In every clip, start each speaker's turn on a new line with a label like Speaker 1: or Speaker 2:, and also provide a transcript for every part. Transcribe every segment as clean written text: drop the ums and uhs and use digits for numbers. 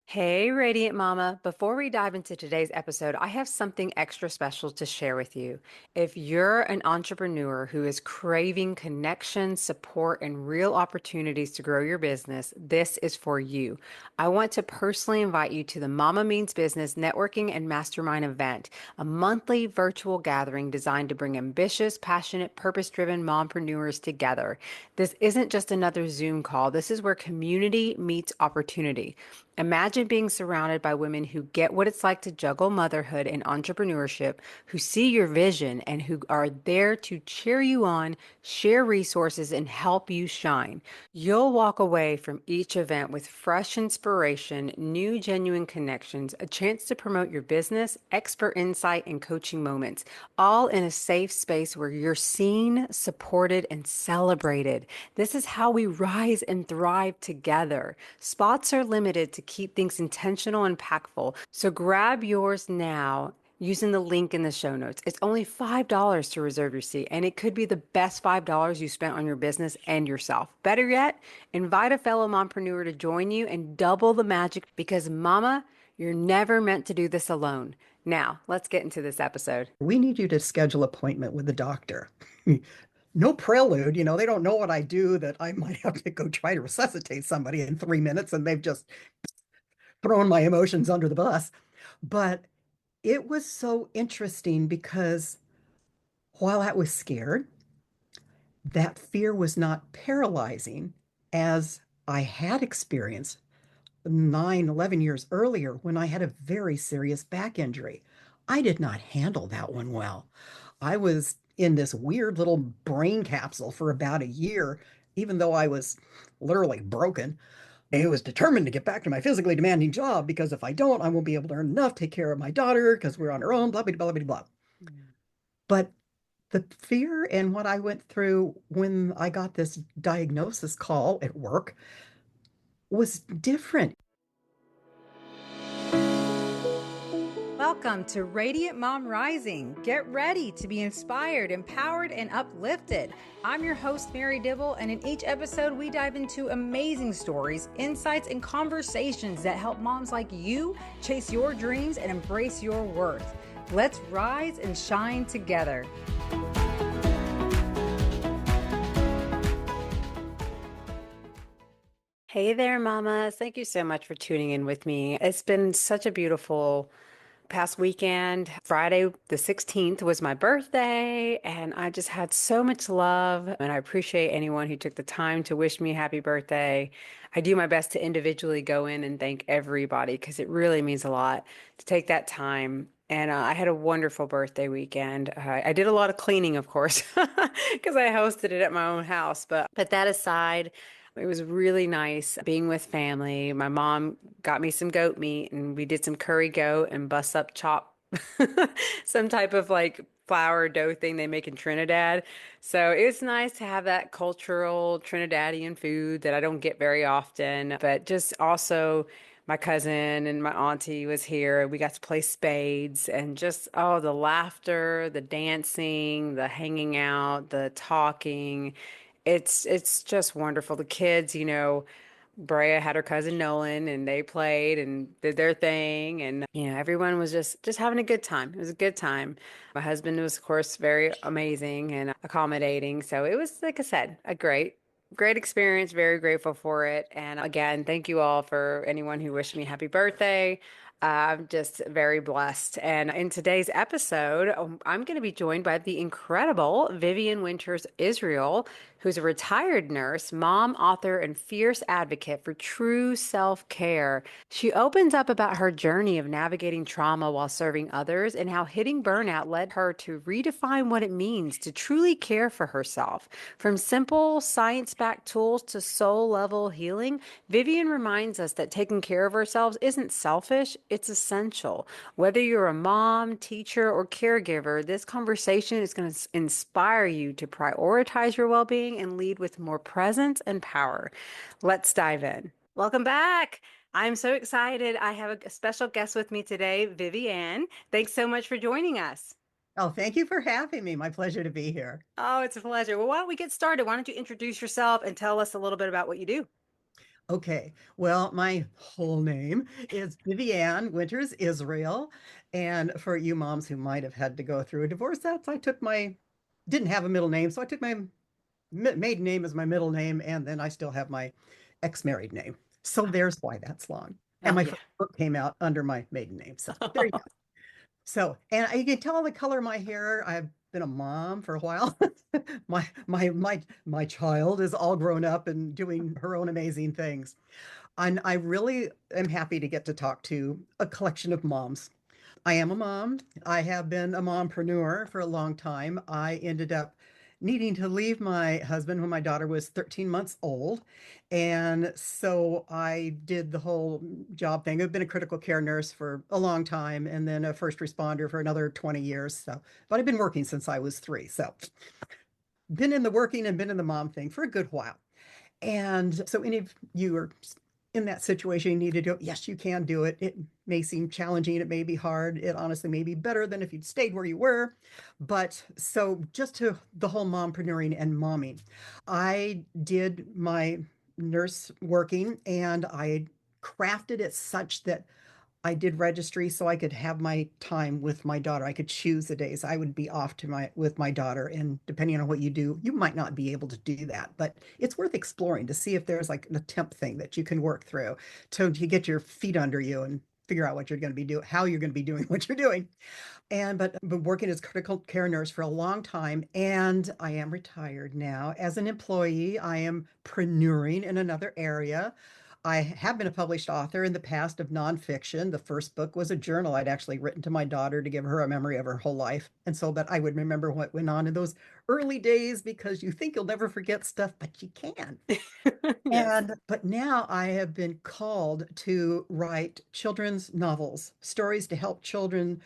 Speaker 1: Hey, Radiant Mama. Before we dive into today's episode, I have something extra special to share with you. If you're an entrepreneur who is craving connection, support, and real opportunities to grow your business, this is for you. I want to personally invite you to the Mama Means Business Networking and Mastermind event, a monthly virtual gathering designed to bring ambitious, passionate, purpose-driven mompreneurs together. This isn't just another Zoom call. This is where community meets opportunity. Imagine being surrounded by women who get what it's like to juggle motherhood and entrepreneurship, who see your vision and who are there to cheer you on, share resources, and help you shine. You'll walk away from each event with fresh inspiration, new genuine connections, a chance to promote your business, expert insight, and coaching moments, all in a safe space where you're seen, supported, and celebrated. This is how we rise and thrive together. Spots are limited to keep things intentional and impactful. So grab yours now using the link in the show notes. It's only $5 to reserve your seat, and it could be the best $5 you spent on your business and yourself. Better yet, invite a fellow mompreneur to join you and double the magic because, Mama, you're never meant to do this alone. Now, let's get into this episode.
Speaker 2: We need you to schedule an appointment with the doctor. No prelude, they don't know what I do, that I might have to go try to resuscitate somebody in 3 minutes and they've just thrown my emotions under the bus. But it was so interesting because while I was scared, that fear was not paralyzing as I had experienced 11 years earlier when I had a very serious back injury. I did not handle that one well. I was in this weird little brain capsule for about a year, even though I was literally broken. I was determined to get back to my physically demanding job because if I don't, I won't be able to earn enough to take care of my daughter because we're on our own, blah, blah, blah, blah, blah. But the fear and what I went through when I got this diagnosis call at work was different.
Speaker 1: Welcome to Radiant Mom Rising. Get ready to be inspired, empowered, and uplifted. I'm your host, Mary Dibble, and in each episode, we dive into amazing stories, insights, and conversations that help moms like you chase your dreams and embrace your worth. Let's rise and shine together. Hey there, mamas. Thank you so much for tuning in with me. It's been such a beautiful past weekend. Friday the 16th was my birthday, and I just had so much love. And I appreciate anyone who took the time to wish me happy birthday. I do my best to individually go in and thank everybody because it really means a lot to take that time. And I had a wonderful birthday weekend. I did a lot of cleaning, of course, because I hosted it at my own house. But that aside, it was really nice being with family. My mom got me some goat meat and we did some curry goat and bust up chop, some type of like flour dough thing they make in Trinidad. So it was nice to have that cultural Trinidadian food that I don't get very often, but just also my cousin and my auntie was here. We got to play spades and just, oh, the laughter, the dancing, the hanging out, the talking. It's just wonderful. The kids, Brea had her cousin Nolan and they played and did their thing and everyone was just having a good time. It was a good time. My husband was of course very amazing and accommodating. So it was like I said, a great experience, very grateful for it. And again, thank you all for anyone who wished me happy birthday. I'm just very blessed. And in today's episode, I'm going to be joined by the incredible Vivianne Winters Israel, who's a retired nurse, mom, author, and fierce advocate for true self-care. She opens up about her journey of navigating trauma while serving others and how hitting burnout led her to redefine what it means to truly care for herself. From simple science-backed tools to soul-level healing, Vivian reminds us that taking care of ourselves isn't selfish, it's essential. Whether you're a mom, teacher, or caregiver, this conversation is going to inspire you to prioritize your well-being and lead with more presence and power. Let's dive in. Welcome back. I'm so excited. I have a special guest with me today, Vivianne. Thanks so much for joining us.
Speaker 2: Oh, thank you for having me. My pleasure to be here.
Speaker 1: Oh, it's a pleasure. Well, why don't we get started? Why don't you introduce yourself and tell us a little bit about what you do?
Speaker 2: Okay. Well, my whole name is Vivianne Winters Israel. And for you moms who might have had to go through a divorce, didn't have a middle name. So I took my maiden name as my middle name. And then I still have my ex-married name. So there's why that's long. And
Speaker 1: Oh
Speaker 2: my
Speaker 1: yeah.
Speaker 2: first book came out under my maiden name. So there you go. So, and you can tell the color of my hair. I've been a mom for a while. My child is all grown up and doing her own amazing things. And I really am happy to get to talk to a collection of moms. I am a mom. I have been a mompreneur for a long time. I ended up needing to leave my husband when my daughter was 13 months old. And so I did the whole job thing. I've been a critical care nurse for a long time and then a first responder for another 20 years. So, but I've been working since I was 3. So, been in the working and been in the mom thing for a good while. And so, any of you are in that situation, you need to do it. Yes, you can do it. It may seem challenging. It may be hard. It honestly may be better than if you'd stayed where you were. But so, just to the whole mompreneuring and momming, I did my nurse working and I crafted it such that I did registry so I could have my time with my daughter. I could choose the days I would be off to my with my daughter. And depending on what you do, you might not be able to do that, but it's worth exploring to see if there's like an attempt thing that you can work through to get your feet under you and figure out what you're going to be doing, how you're going to be doing what you're doing. And but I've been working as critical care nurse for a long time, and I am retired now. As an employee, I am preneuring in another area. I have been a published author in the past of nonfiction. The first book was a journal I'd actually written to my daughter to give her a memory of her whole life. And so that I would remember what went on in those early days because you think you'll never forget stuff, but you can.
Speaker 1: Yes.
Speaker 2: But now I have been called to write children's novels, stories to help children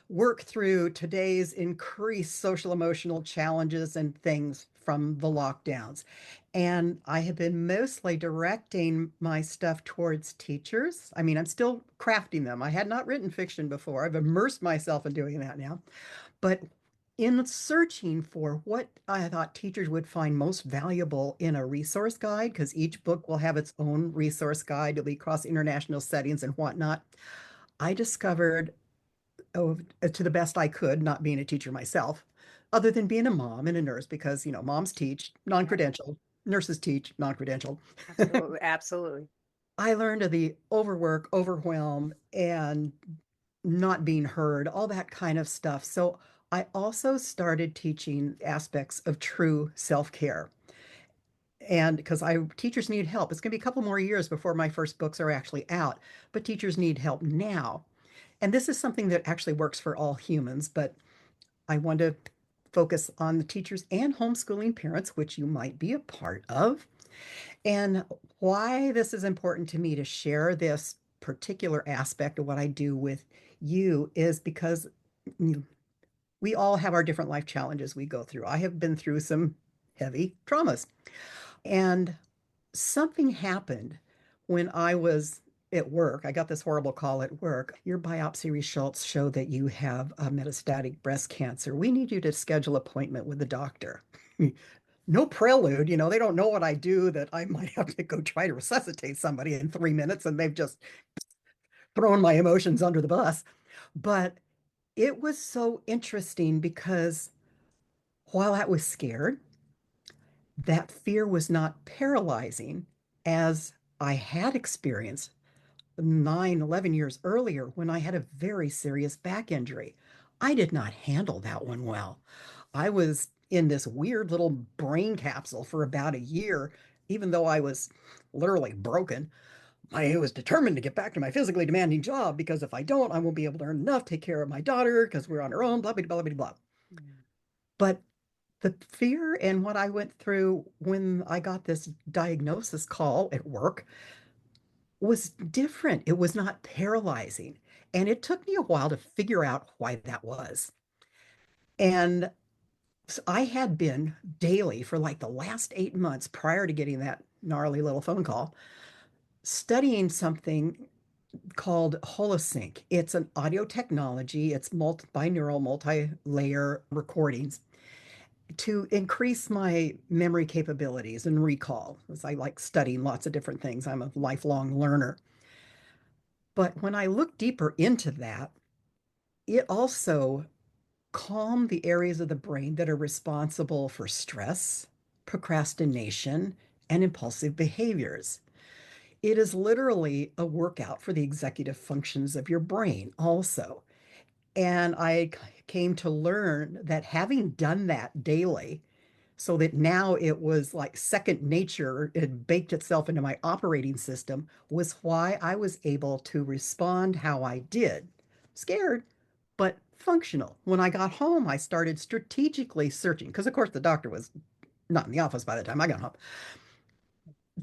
Speaker 2: work through today's increased social emotional challenges and things from the lockdowns. And I have been mostly directing my stuff towards teachers. I mean, I'm still crafting them. I had not written fiction before. I've immersed myself in doing that now. But in searching for what I thought teachers would find most valuable in a resource guide, because each book will have its own resource guide, it'll be across international settings and whatnot, I discovered, oh, to the best I could, not being a teacher myself, other than being a mom and a nurse, because, moms teach
Speaker 1: Yeah.
Speaker 2: non-credentialed, nurses teach non-credentialed.
Speaker 1: Absolutely. Absolutely.
Speaker 2: I learned of the overwork, overwhelm, and not being heard, all that kind of stuff. So I also started teaching aspects of true self-care. And because I teachers need help. It's going to be a couple more years before my first books are actually out, but teachers need help now. And this is something that actually works for all humans, but I want to focus on the teachers and homeschooling parents, which you might be a part of. And why this is important to me to share this particular aspect of what I do with you is because we all have our different life challenges we go through. I have been through some heavy traumas, and something happened when I was at work. I got this horrible call at work. Your biopsy results show that you have metastatic breast cancer. We need you to schedule an appointment with the doctor. No prelude, they don't know what I do, that I might have to go try to resuscitate somebody in 3 minutes and they've just thrown my emotions under the bus. But it was so interesting because while I was scared, that fear was not paralyzing as I had experienced 11 years earlier when I had a very serious back injury. I did not handle that one well. I was in this weird little brain capsule for about a year, even though I was literally broken. I was determined to get back to my physically demanding job because if I don't, I won't be able to earn enough, take care of my daughter because we're on our own, blah, blah, blah, blah, blah.
Speaker 1: Mm.
Speaker 2: But the fear and what I went through when I got this diagnosis call at work was different. It was not paralyzing. And it took me a while to figure out why that was. And so I had been daily for like the last 8 months prior to getting that gnarly little phone call, studying something called Holosync. It's an audio technology, it's binaural, multi layer recordings to increase my memory capabilities and recall, as I like studying lots of different things. I'm a lifelong learner. But when I look deeper into that, it also calmed the areas of the brain that are responsible for stress, procrastination, and impulsive behaviors. It is literally a workout for the executive functions of your brain, also. And I came to learn that having done that daily, so that now it was like second nature, it baked itself into my operating system, was why I was able to respond how I did. Scared, but functional. When I got home, I started strategically searching, because of course the doctor was not in the office by the time I got home.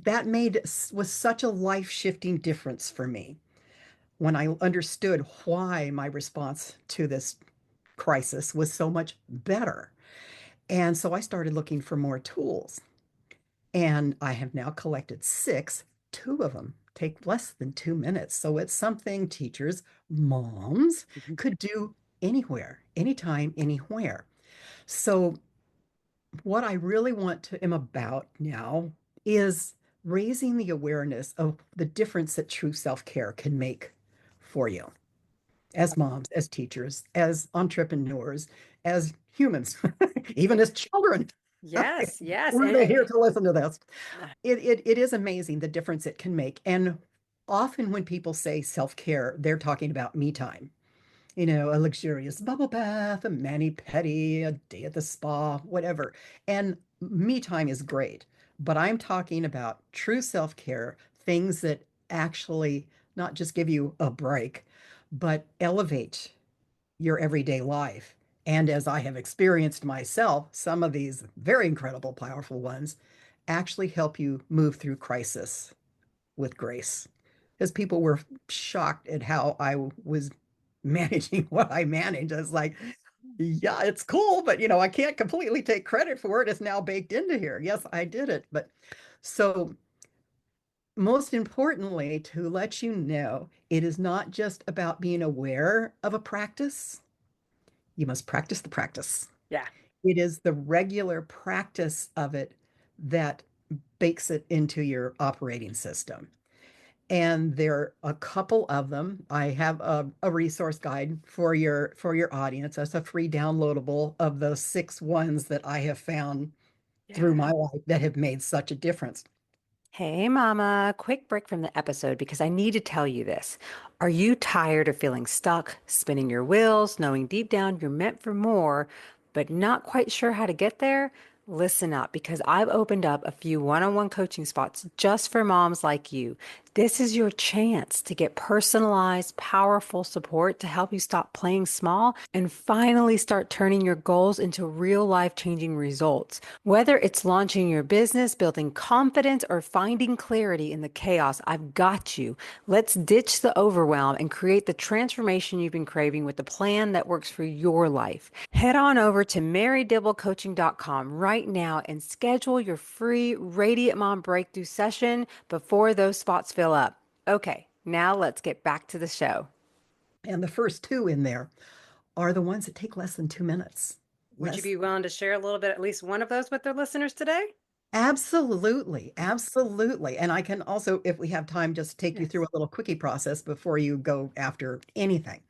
Speaker 2: That made was such a life-shifting difference for me when I understood why my response to this crisis was so much better. And so I started looking for more tools. And I have now collected six. Two of them take less than 2 minutes. So it's something teachers, moms could do anywhere, anytime, anywhere. So what I really want to am about now is raising the awareness of the difference that true self-care can make for you as moms, as teachers, as entrepreneurs, as humans, even as children.
Speaker 1: Yes, yes.
Speaker 2: We're here to listen to this.
Speaker 1: Uh,
Speaker 2: It is amazing the difference it can make. And often when people say self-care, they're talking about me time. A luxurious bubble bath, a mani-pedi, a day at the spa, whatever. And me time is great, but I'm talking about true self-care, things that actually not just give you a break, but elevate your everyday life. And as I have experienced myself, some of these very incredible, powerful ones actually help you move through crisis with grace. Because people were shocked at how I was managing what I managed. I was like, yeah, it's cool, but I can't completely take credit for it. It's now baked into here. Yes, I did it. But so most importantly, to let you know, it is not just about being aware of a practice. You must practice the practice.
Speaker 1: yeah.
Speaker 2: It is the regular practice of it that bakes it into your operating system. And there are a couple of them. I have a resource guide for your audience. That's a free downloadable of those six ones that I have found through
Speaker 1: Yeah.
Speaker 2: my life that have made such a difference.
Speaker 1: Hey, Mama, quick break from the episode because I need to tell you this. Are you tired of feeling stuck, spinning your wheels, knowing deep down you're meant for more, but not quite sure how to get there? Listen up because I've opened up a few one-on-one coaching spots just for moms like you. This is your chance to get personalized, powerful support to help you stop playing small and finally start turning your goals into real life-changing results. Whether it's launching your business, building confidence, or finding clarity in the chaos, I've got you. Let's ditch the overwhelm and create the transformation you've been craving with the plan that works for your life. Head on over to marydibblecoaching.com right now and schedule your free Radiant Mom Breakthrough session before those spots fill up. Okay, now let's get back to the show.
Speaker 2: And the first two in there are the ones that take less than 2 minutes.
Speaker 1: Would you
Speaker 2: Less
Speaker 1: be willing to share a little bit, at least one of those with their listeners today?
Speaker 2: Absolutely, absolutely. And I can also, if we have time, just take you through
Speaker 1: Yes.
Speaker 2: a little quickie process before you go after anything.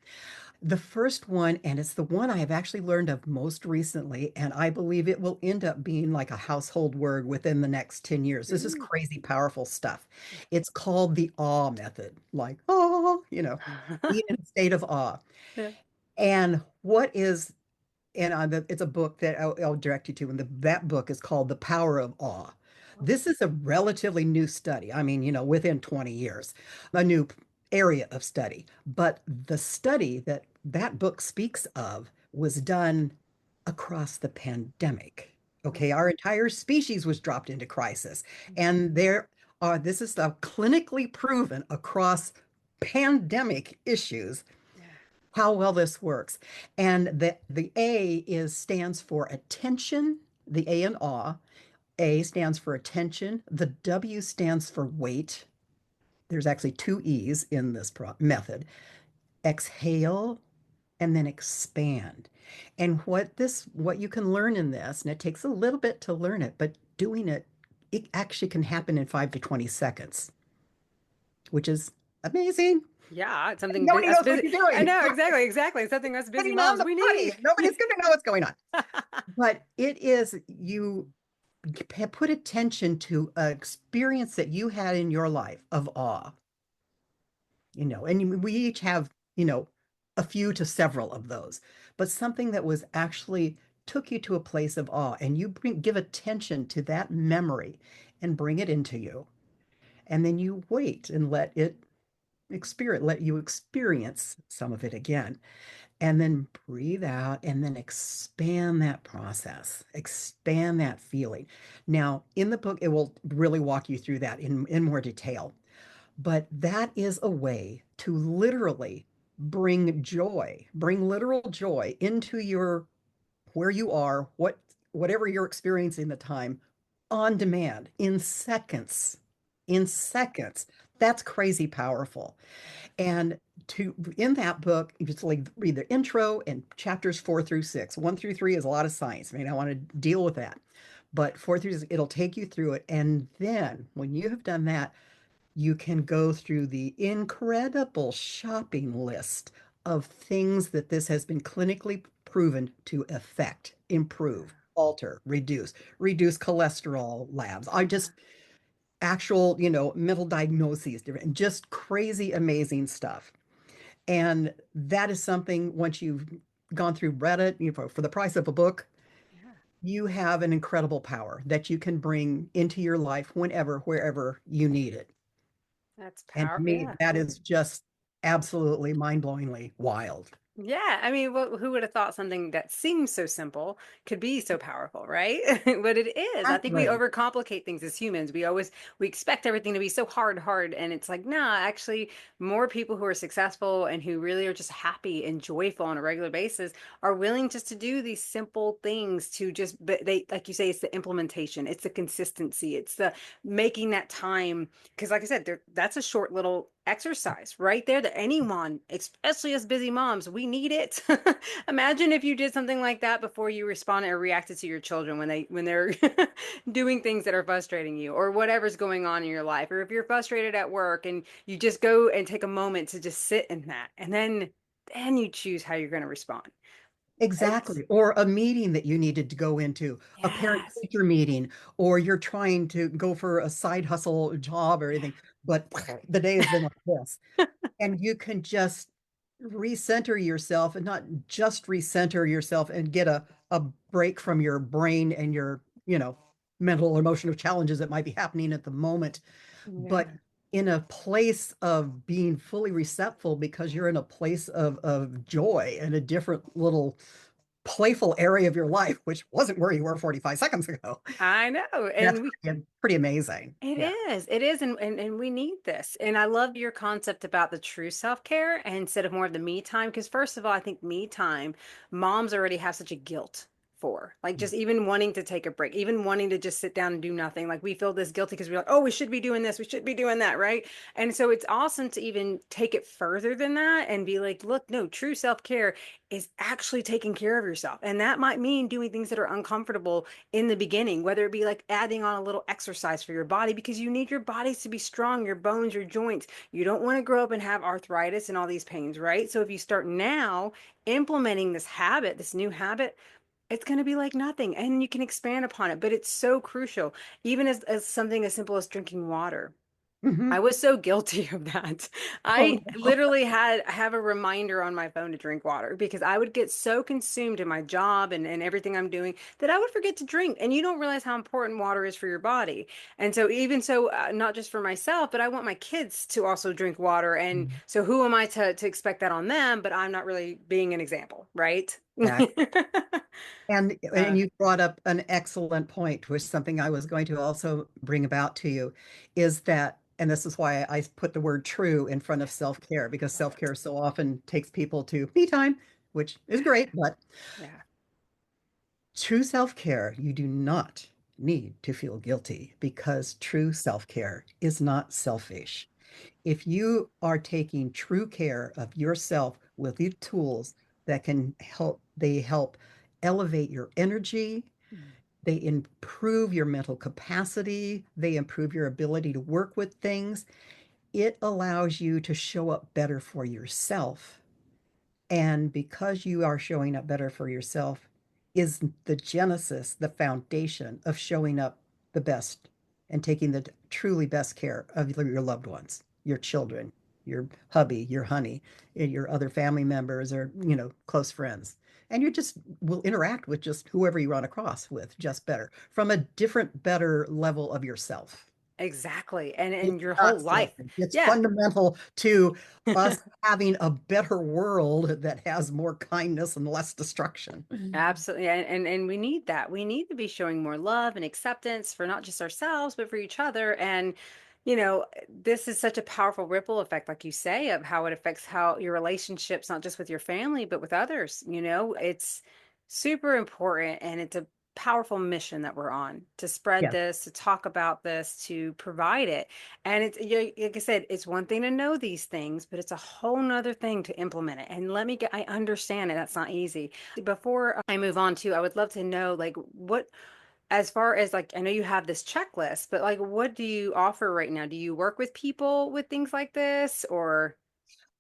Speaker 2: The first one, and it's the one I have actually learned of most recently, and I believe it will end up being like a household word within the next 10 years. This is
Speaker 1: Ooh.
Speaker 2: crazy powerful stuff. It's called the awe method, like, oh, be in a state of awe.
Speaker 1: Yeah.
Speaker 2: And what is and it's a book that I'll direct you to, and that book is called The Power of Awe. This is a relatively new study. I mean, within 20 years, a new area of study. But the study that that book speaks of was done across the pandemic. Okay, our entire species was dropped into crisis, and this is clinically proven across pandemic issues
Speaker 1: Yeah.
Speaker 2: how well this works. And the A is stands for attention, the A in awe. A stands for attention. The W stands for wait. There's actually two E's in this method. Exhale and then expand. And what you can learn in this, and it takes a little bit to learn it, but doing it, it actually can happen in 5 to 20 seconds, which is amazing.
Speaker 1: Yeah, it's something
Speaker 2: Nobody
Speaker 1: us
Speaker 2: knows what
Speaker 1: busy.
Speaker 2: you're
Speaker 1: I
Speaker 2: doing.
Speaker 1: know, exactly, exactly. Something us busy
Speaker 2: Sitting on
Speaker 1: moms
Speaker 2: the
Speaker 1: we
Speaker 2: potty,
Speaker 1: need.
Speaker 2: and nobody's going to know what's going on. But it is, you put attention to an experience that you had in your life of awe, and we each have, a few to several of those, but something that was actually took you to a place of awe, and you give attention to that memory and bring it into you. And then you wait and let you experience some of it again. And then breathe out and then expand that process, expand that feeling. Now, in the book, it will really walk you through that in more detail. But that is a way to literally bring literal joy into your where you are, whatever you're experiencing the time on demand in seconds. In seconds. That's crazy powerful. And to in that book, you just like read the intro and chapters 4 through 6. 1 through 3 is a lot of science. I mean, I want to deal with that. But 4 through 6, it'll take you through it. And then when you have done that, you can go through the incredible shopping list of things that this has been clinically proven to affect, improve, alter, reduce cholesterol labs. I just actual, mental diagnoses, different, just crazy, amazing stuff. And that is something once you've gone through Reddit, for the price of a book,
Speaker 1: Yeah,
Speaker 2: you have an incredible power that you can bring into your life whenever, wherever you need it.
Speaker 1: that's
Speaker 2: And to
Speaker 1: power.
Speaker 2: me,
Speaker 1: Yeah.
Speaker 2: that is just absolutely mind-blowingly wild.
Speaker 1: Yeah, I mean, who would have thought something that seems so simple could be so powerful, right? But it is. I think we
Speaker 2: Exactly.
Speaker 1: overcomplicate things as humans. We expect everything to be so hard, and it's like, nah, actually, more people who are successful and who really are just happy and joyful on a regular basis are willing just to do these simple things to just, but they, like you say, it's the implementation, it's the consistency, it's the making that time. Because, like I said, that's a short little exercise right there that anyone, especially us busy moms, we need it. Imagine if you did something like that before you responded or reacted to your children when they're doing things that are frustrating you or whatever's going on in your life, or if you're frustrated at work and you just go and take a moment to just sit in that, and then you choose how you're going to respond. It's
Speaker 2: Exactly. Or a meeting that you needed to go into, a
Speaker 1: yes,
Speaker 2: parent-teacher meeting, or you're trying to go for a side hustle job or
Speaker 1: yeah,
Speaker 2: anything, but the day has been like this. And you can just recenter yourself, and not just recenter yourself and get a break from your brain and your, mental or emotional challenges that might be happening at the moment, but
Speaker 1: yeah.
Speaker 2: in a place of being fully receptive because you're in a place of joy and a different little playful area of your life, which wasn't where you were 45 seconds ago.
Speaker 1: I know,
Speaker 2: That's
Speaker 1: and we
Speaker 2: pretty amazing.
Speaker 1: It
Speaker 2: Yeah.
Speaker 1: is. It is. And we need this. And I love your concept about the true self-care instead of more of the me time. Because first of all, I think me time, moms already have such a guilt for. Like just even wanting to take a break, even wanting to just sit down and do nothing. Like we feel this guilty because we're like, oh, we should be doing this, we should be doing that, right? And so it's awesome to even take it further than that and be like, look, no, true self-care is actually taking care of yourself. And that might mean doing things that are uncomfortable in the beginning, whether it be like adding on a little exercise for your body because you need your bodies to be strong, your bones, your joints. You don't want to grow up and have arthritis and all these pains, right? So if you start now implementing this habit, this new habit, it's going to be like nothing and you can expand upon it. But it's so crucial, even as something as simple as drinking water.
Speaker 2: Mhm.
Speaker 1: I was so guilty of that.
Speaker 2: Oh,
Speaker 1: I
Speaker 2: no.
Speaker 1: literally have a reminder on my phone to drink water because I would get so consumed in my job and everything I'm doing that I would forget to drink. And you don't realize how important water is for your body. And so, even so, not just for myself, but I want my kids to also drink water. And so, who am I to expect that on them? But I'm not really being an example, right?
Speaker 2: And
Speaker 1: Uh,
Speaker 2: you brought up an excellent point, which is something I was going to also bring about to you, is that, and this is why I put the word true in front of self-care, because
Speaker 1: love it.
Speaker 2: self-care so often takes people to me time, which is great, but
Speaker 1: Yeah.
Speaker 2: true self-care, you do not need to feel guilty because true self-care is not selfish. If you are taking true care of yourself with the tools that can help elevate your energy.
Speaker 1: Mm.
Speaker 2: They improve your mental capacity. They improve your ability to work with things. It allows you to show up better for yourself. And because you are showing up better for yourself is the genesis, the foundation of showing up the best and taking the truly best care of your loved ones, your children, your hubby, your honey, and your other family members or, close friends. And you just will interact with just whoever you run across with just better from a different, better level of yourself.
Speaker 1: Exactly. And
Speaker 2: It's
Speaker 1: your whole
Speaker 2: not
Speaker 1: life.
Speaker 2: selfish. It's
Speaker 1: Yeah.
Speaker 2: fundamental to us having a better world that has more kindness and less destruction.
Speaker 1: Absolutely. And we need that. We need to be showing more love and acceptance for not just ourselves, but for each other. And, this is such a powerful ripple effect, like you say, of how it affects how your relationships, not just with your family, but with others. It's super important and it's a powerful mission that we're on to spread
Speaker 2: Yes.
Speaker 1: this, to talk about this, to provide it. And like I said, it's one thing to know these things, but it's a whole nother thing to implement it. And I understand it. That's not easy. Before I move on to, I would love to know like as far as like, I know you have this checklist, but like, what do you offer right now? Do you work with people with things like this or?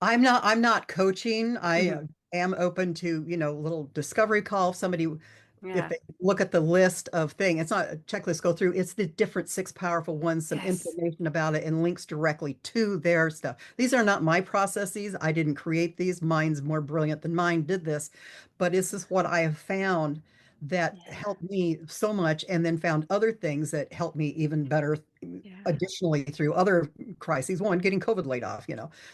Speaker 2: I'm not coaching. I
Speaker 1: Mhm.
Speaker 2: am open to, little discovery call. If somebody, if
Speaker 1: Yeah.
Speaker 2: they look at the list of things, it's not a checklist go through, it's the different six powerful ones, some
Speaker 1: Yes.
Speaker 2: information about it and links directly to their stuff. These are not my processes. I didn't create these. Mine's more brilliant than mine did this, but this is what I have found that
Speaker 1: Yeah.
Speaker 2: helped me so much and then found other things that helped me even better
Speaker 1: Yeah.
Speaker 2: additionally through other crises. One, getting COVID laid off,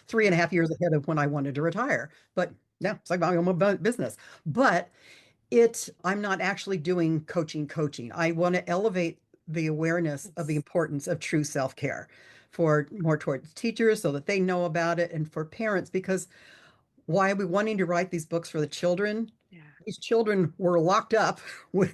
Speaker 2: three and a
Speaker 1: Yeah.
Speaker 2: half years ahead of when I wanted to retire. But yeah, it's like my own business. But I'm not actually doing coaching. I want to elevate the awareness of the
Speaker 1: It's,
Speaker 2: importance of true self-care for more towards teachers so that they know about it and for parents because why are we wanting to write these books for the children?
Speaker 1: yeah.
Speaker 2: These children were locked up with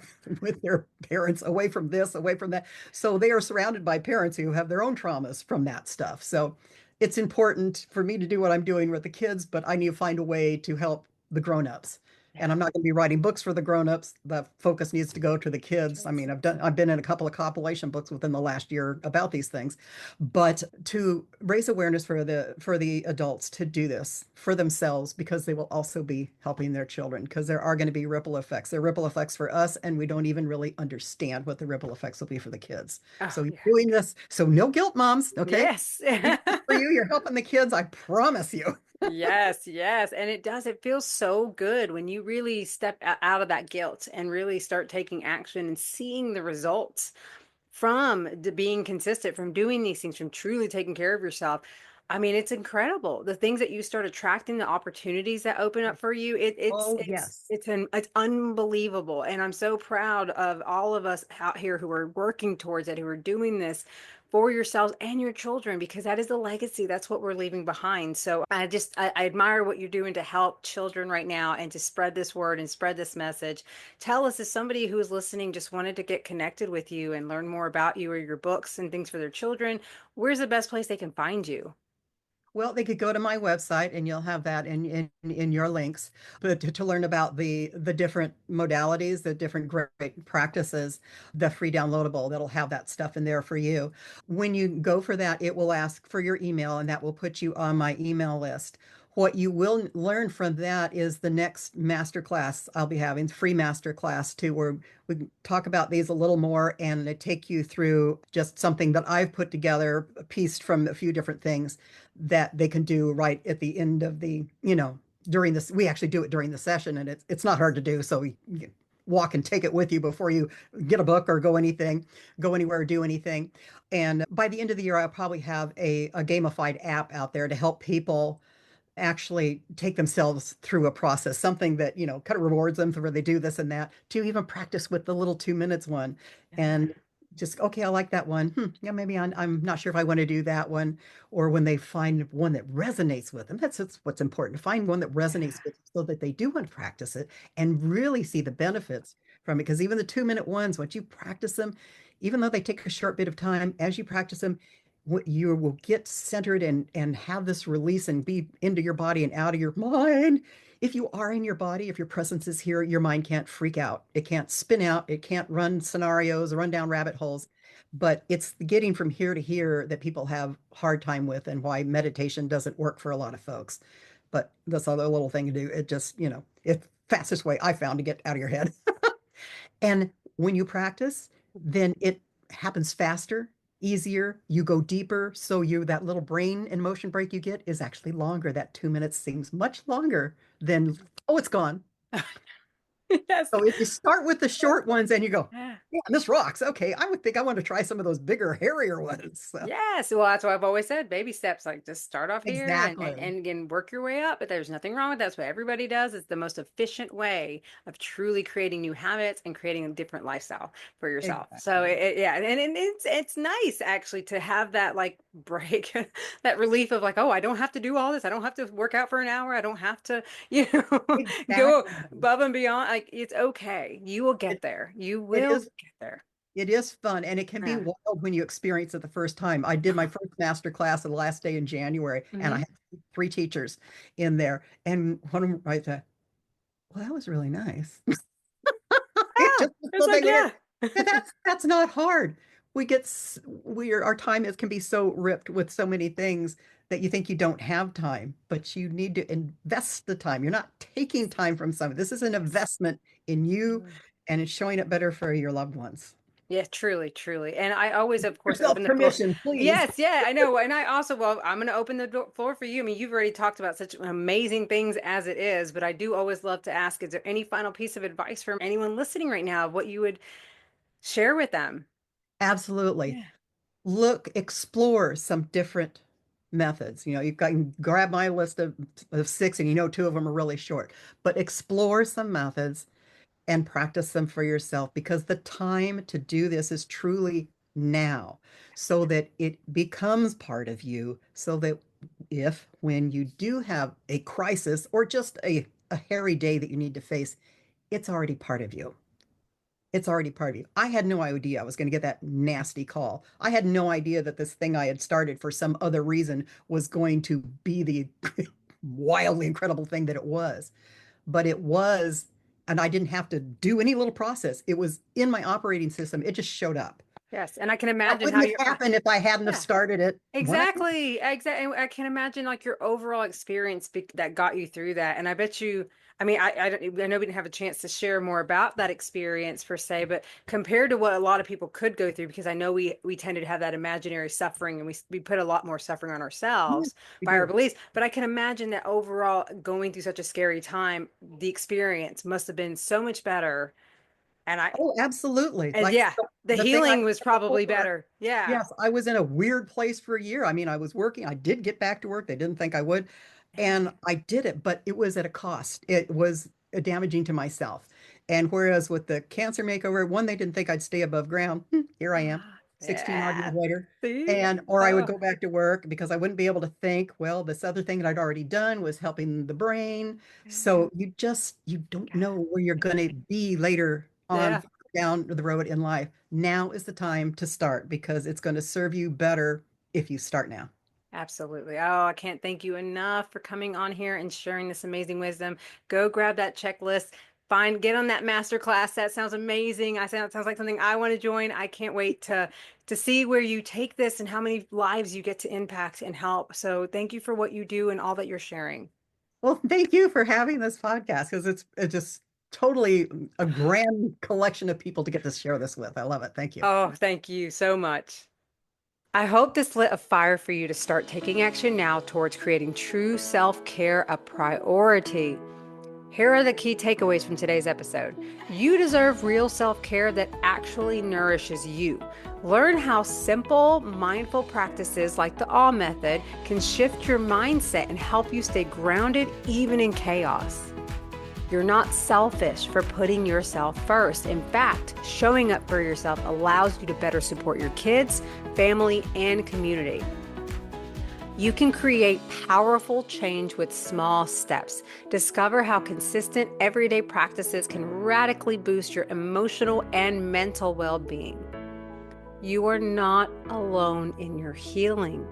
Speaker 2: their parents away from this, away from that. So they are surrounded by parents who have their own traumas from that stuff. So it's important for me to do what I'm doing with the kids, but I need to find a way to help the grown-ups. And
Speaker 1: Yeah.
Speaker 2: I'm not going to be writing books for the grown-ups. The focus needs to go to the kids. I
Speaker 1: Kids.
Speaker 2: mean, I've been in a couple of compilation books within the last year about these things, but to raise awareness for the adults to do this for themselves because they will also be helping their children because there are going to be ripple effects. There are ripple effects for us, and we don't even really understand what the ripple effects will be for the kids.
Speaker 1: Oh,
Speaker 2: So you're
Speaker 1: yeah.
Speaker 2: doing this. So no guilt, moms. Okay.
Speaker 1: Yes.
Speaker 2: This is for you. You're helping the kids. I promise you.
Speaker 1: Yes, yes. And it does. It feels so good when you really step out of that guilt and really start taking action and seeing the results from being consistent, from doing these things, from truly taking care of yourself. I mean, it's incredible. The things that you start attracting, the opportunities that open up for you,
Speaker 2: Oh, yes.
Speaker 1: it's unbelievable. And I'm so proud of all of us out here who are working towards it, who are doing this for yourselves and your children, because that is the legacy. That's what we're leaving behind. So I admire what you're doing to help children right now and to spread this word and spread this message. Tell us, as somebody who is listening just wanted to get connected with you and learn more about you or your books and things for their children, where's the best place they can find you?
Speaker 2: Well, they could go to my website and you'll have that in your links, but to learn about the different modalities, the different great practices, the free downloadable that'll have that stuff in there for you. When you go for that, it will ask for your email and that will put you on my email list. What you will learn from that is the next master class I'll be having, free master class too, where we talk about these a little more and I take you through just something that I've put together, pieced from a few different things that they can do right at the end of during this. We actually do it during the session and it's not hard to do. So you walk and take it with you before you get a book or go anywhere or do anything. And by the end of the year, I'll probably have a gamified app out there to help people actually take themselves through a process, something that, kind of rewards them for where they do this and that, to even practice with the little 2 minutes one.
Speaker 1: Yeah.
Speaker 2: And just, okay, I like that one. Yeah, maybe I'm not sure if I want to do that one. Or when they find one that resonates with them, that's what's important, to find one that
Speaker 1: Yeah.
Speaker 2: resonates with them so that they do want to practice it and really see the benefits from it. Because even the 2 minute ones, once you practice them, even though they take a short bit of time, as you practice them, you will get centered and have this release and be into your body and out of your mind if you are in your body, if your presence is here, your mind can't freak out. It can't spin out. It can't run scenarios, run down rabbit holes. But it's the getting from here to here that people have hard time with and why meditation doesn't work for a lot of folks. But this other little thing to do, it just, it's fastest way I found to get out of your head. And when you practice, then it happens faster, easier. You go deeper. So that little brain and motion break you get is actually longer. That 2 minutes seems much longer than, oh, it's gone.
Speaker 1: Yes.
Speaker 2: So if you start with the short ones and you go,
Speaker 1: Yeah.
Speaker 2: yeah, this rocks. Okay, I would think I want to try some of those bigger, hairier ones. So,
Speaker 1: Yes, well, that's what I've always said. Baby steps, like just start off here and, and
Speaker 2: exactly.
Speaker 1: and again work your way up. But there's nothing wrong with that. That's what everybody does. It's the most efficient way of truly creating new habits and creating a different lifestyle for yourself. So
Speaker 2: Exactly.
Speaker 1: yeah, and it's nice actually to have that like break, that relief of like, oh, I don't have to do all this. I don't have to work out for an hour. I don't have to, you know, go
Speaker 2: Exactly.
Speaker 1: above and beyond. Like it's okay. You will get
Speaker 2: It,
Speaker 1: there. You
Speaker 2: it
Speaker 1: will
Speaker 2: is
Speaker 1: get there.
Speaker 2: It is fun and it can be
Speaker 1: Yeah.
Speaker 2: wild when you experience it the first time. I did my first master class the last day in January, and I
Speaker 1: Hmm.
Speaker 2: had three teachers in there. And one of them, I thought, well, that was really nice. It
Speaker 1: Yeah.
Speaker 2: just was
Speaker 1: It's like,
Speaker 2: something there.
Speaker 1: yeah.
Speaker 2: And that's not hard. Our time is can be so ripped with so many things that you think you don't have time, but you need to invest the time. You're not taking time from someone. This is an
Speaker 1: Yes.
Speaker 2: investment in you,
Speaker 1: Mm.
Speaker 2: and it's showing it better for your loved ones.
Speaker 1: Yeah, truly, truly. And I always, of course,
Speaker 2: Yourself
Speaker 1: open the floor.
Speaker 2: permission, please.
Speaker 1: Yes, yeah, I know. And I also, well, I'm going to open the floor for you. I mean, you've already talked about such amazing things as it is, but I do always love to ask, is there any final piece of advice from anyone listening right now of what you would share with them?
Speaker 2: Absolutely.
Speaker 1: Yeah.
Speaker 2: Explore some different methods. You can grab my list of six, and two of them are really short, but explore some methods and practice them for yourself because the time to do this is truly now so that it becomes part of you. So that if, when you do have a crisis or just a hairy day that you need to face, it's already part of you. It's already part of you. I had no idea I was going to get that nasty call. I had no idea that this thing I had started for some other reason was going to be the wildly incredible thing that it was. But it was, and I didn't have to do any little process. It was in my operating system. It just showed up.
Speaker 1: Yes. And I can
Speaker 2: That
Speaker 1: imagine how
Speaker 2: wouldn't
Speaker 1: you're,
Speaker 2: have happened if I hadn't have
Speaker 1: yeah.
Speaker 2: started it when I did.
Speaker 1: Exactly. Exactly. I can imagine like your overall experience that got you through that. And I bet you, I mean, I know we didn't have a chance to share more about that experience per se, but compared to what a lot of people could go through, because I know we tended to have that imaginary suffering and we put a lot more suffering on
Speaker 2: Yeah,
Speaker 1: ourselves
Speaker 2: we
Speaker 1: by our
Speaker 2: do.
Speaker 1: beliefs. But I can imagine that overall going through such a scary time, the experience must have been so much better.
Speaker 2: Oh, absolutely.
Speaker 1: And
Speaker 2: Like
Speaker 1: yeah, the
Speaker 2: the thing I
Speaker 1: healing was
Speaker 2: said
Speaker 1: probably
Speaker 2: before,
Speaker 1: better. Yeah.
Speaker 2: yes, I was in a weird place for a year. I mean, I was working. I did get back to work. They didn't think I would.
Speaker 1: Yeah.
Speaker 2: And I did it, but it was at a cost. It was damaging to myself. And whereas with the cancer makeover, one, they didn't think I'd stay above ground. Here I am, 16 odd years
Speaker 1: Yeah.
Speaker 2: later.
Speaker 1: See?
Speaker 2: And or I would
Speaker 1: Oh,
Speaker 2: go back to work because I wouldn't be able to think. Well, this other thing that I'd already done was helping the brain.
Speaker 1: yeah.
Speaker 2: So you don't know where you're going to be later on
Speaker 1: Yeah,
Speaker 2: down the road in life. Now is the time to start because it's going to serve you better if you start now.
Speaker 1: absolutely. Oh, I can't thank you enough for coming on here and sharing this amazing wisdom. Go grab that checklist. Get on that master class. That sounds amazing. Sounds like something I want to join. I can't wait to see where you take this and how many lives you get to impact and help. So thank you for what you do and all that you're sharing.
Speaker 2: Well, thank you for having this podcast because it's just totally a grand collection of people to get to share this with. I love it. Thank you.
Speaker 1: Oh, thank you so much. I hope this lit a fire for you to start taking action now towards creating true self-care a priority. Here are the key takeaways from today's episode. You deserve real self-care that actually nourishes you. Learn how simple, mindful practices like the awe method can shift your mindset and help you stay grounded even in chaos. You're not selfish for putting yourself first. In fact, showing up for yourself allows you to better support your kids, family, and community. You can create powerful change with small steps. Discover how consistent everyday practices can radically boost your emotional and mental well-being. You are not alone in your healing.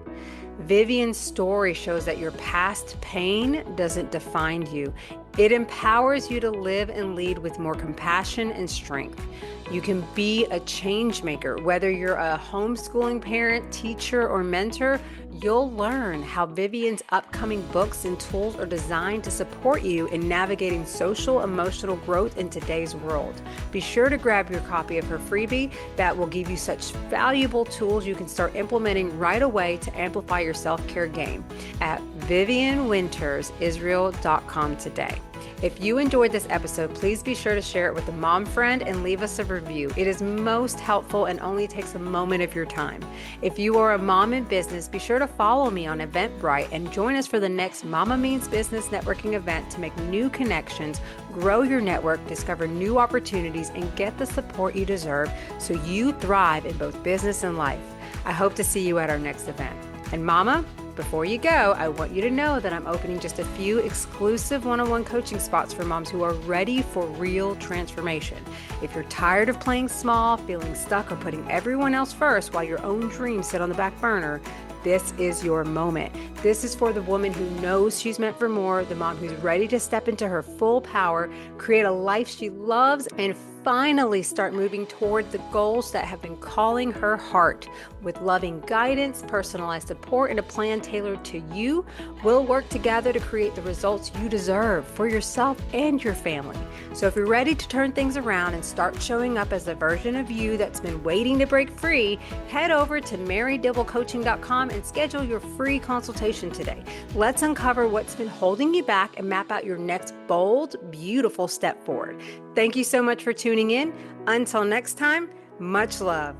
Speaker 1: Vivian's story shows that your past pain doesn't define you. It empowers you to live and lead with more compassion and strength. You can be a change maker. Whether you're a homeschooling parent, teacher, or mentor, you'll learn how Vivianne's upcoming books and tools are designed to support you in navigating social, emotional growth in today's world. Be sure to grab your copy of her freebie that will give you such valuable tools you can start implementing right away to amplify your self-care game at viviannewintersisrael.com today. If you enjoyed this episode, please be sure to share it with a mom friend and leave us a review. It is most helpful and only takes a moment of your time. If you are a mom in business, be sure to follow me on Eventbrite and join us for the next Mama Means Business networking event to make new connections, grow your network, discover new opportunities, and get the support you deserve so you thrive in both business and life. I hope to see you at our next event. And Mama, before you go, I want you to know that I'm opening just a few exclusive one-on-one coaching spots for moms who are ready for real transformation. If you're tired of playing small, feeling stuck, or putting everyone else first while your own dreams sit on the back burner, this is your moment. This is for the woman who knows she's meant for more, the mom who's ready to step into her full power, create a life she loves, and finally start moving toward the goals that have been calling her heart. With loving guidance, personalized support, and a plan tailored to you, we'll work together to create the results you deserve for yourself and your family. So if you're ready to turn things around and start showing up as the version of you that's been waiting to break free, head over to marydibblecoaching.com and schedule your free consultation today. Let's uncover what's been holding you back and map out your next bold, beautiful step forward. Thank you so much for tuning in. Until next time, much love.